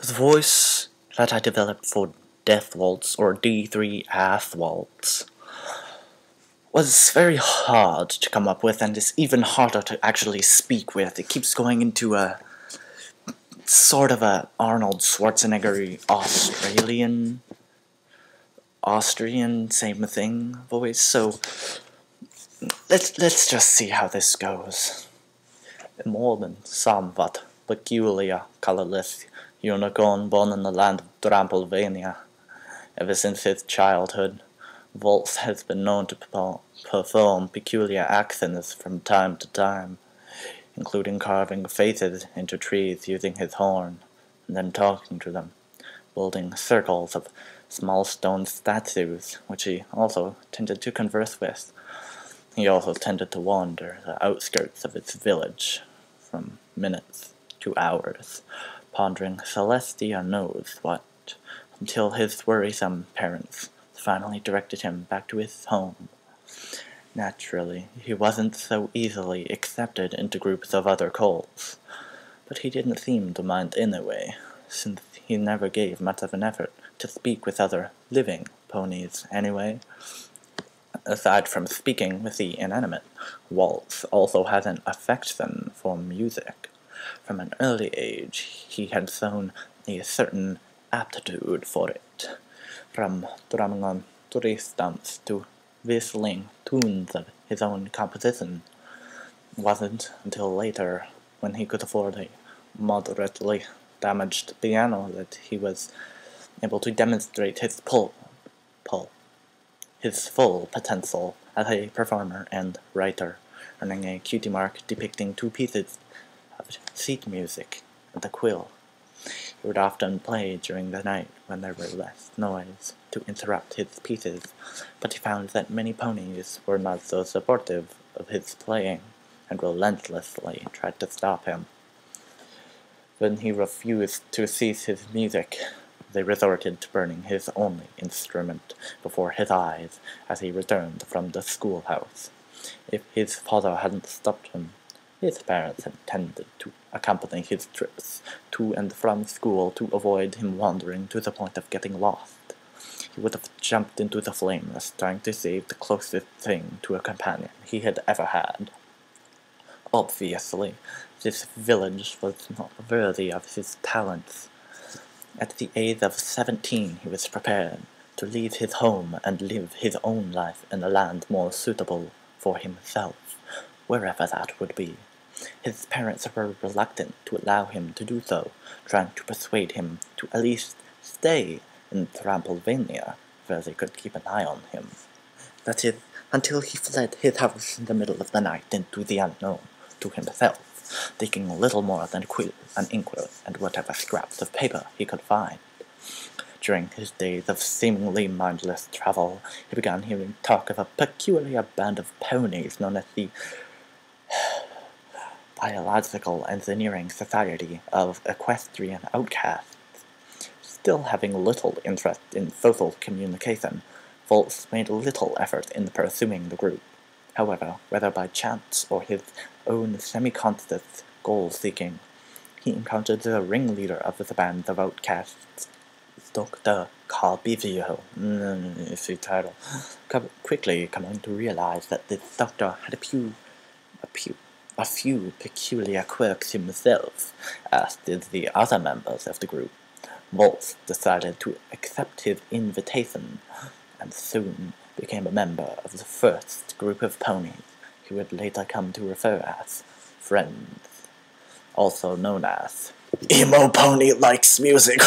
The voice that I developed for Death Waltz, or D3ath Waltz, was very hard to come up with, and is even harder to actually speak with. It keeps going into a sort of a Arnold Schwarzenegger Austrian same thing voice. So let's just see how this goes. A more than somewhat peculiar, colorless unicorn born in the land of Tramplevaniian. Ever since his childhood, Waltz has been known to perform peculiar accents from time to time, including carving faces into trees using his horn, and then talking to them, building circles of small stone statues, which he also tended to converse with. He also tended to wander the outskirts of its village from minutes to hours, pondering Celestia knows what, until his worrisome parents finally directed him back to his home. Naturally, he wasn't so easily accepted into groups of other cults, but he didn't seem to mind anyway, since he never gave much of an effort to speak with other living ponies anyway. Aside from speaking with the inanimate, Waltz also had an affection for music. From an early age, he had shown a certain aptitude for it, from drumming on tree stumps to whistling tunes of his own composition. It wasn't until later, when he could afford a moderately damaged piano, that he was able to demonstrate his full potential as a performer and writer, earning a cutie mark depicting 2 pieces of sheet music and a quill. He would often play during the night when there were less noise to interrupt his pieces, but he found that many ponies were not so supportive of his playing and relentlessly tried to stop him. When he refused to cease his music, they resorted to burning his only instrument before his eyes as he returned from the schoolhouse. If his father hadn't stopped him, his parents intended to accompany his trips to and from school to avoid him wandering to the point of getting lost. He would have jumped into the flames, trying to save the closest thing to a companion he had ever had. Obviously, this village was not worthy of his talents. At the age of 17, he was prepared to leave his home and live his own life in a land more suitable for himself, wherever that would be. His parents were reluctant to allow him to do so, trying to persuade him to at least stay in Tramplevaniian, where they could keep an eye on him. That is, until he fled his house in the middle of the night into the unknown to himself, taking little more than a quill, an inkwell, and whatever scraps of paper he could find. During his days of seemingly mindless travel, he began hearing talk of a peculiar band of ponies known as the Biological Engineering Society of Equestrian Outcasts. Still having little interest in social communication, Waltz made little effort in pursuing the group. However, whether by chance or his own semi-conscious goal-seeking, he encountered the ringleader of the band of outcasts, Dr. Carpivio, is the title, quickly coming to realize that this doctor had a few peculiar quirks himself, as did the other members of the group. Waltz decided to accept his invitation, and soon became a member of the first group of ponies he would later come to refer as friends, also known as Emo Pony Likes Music.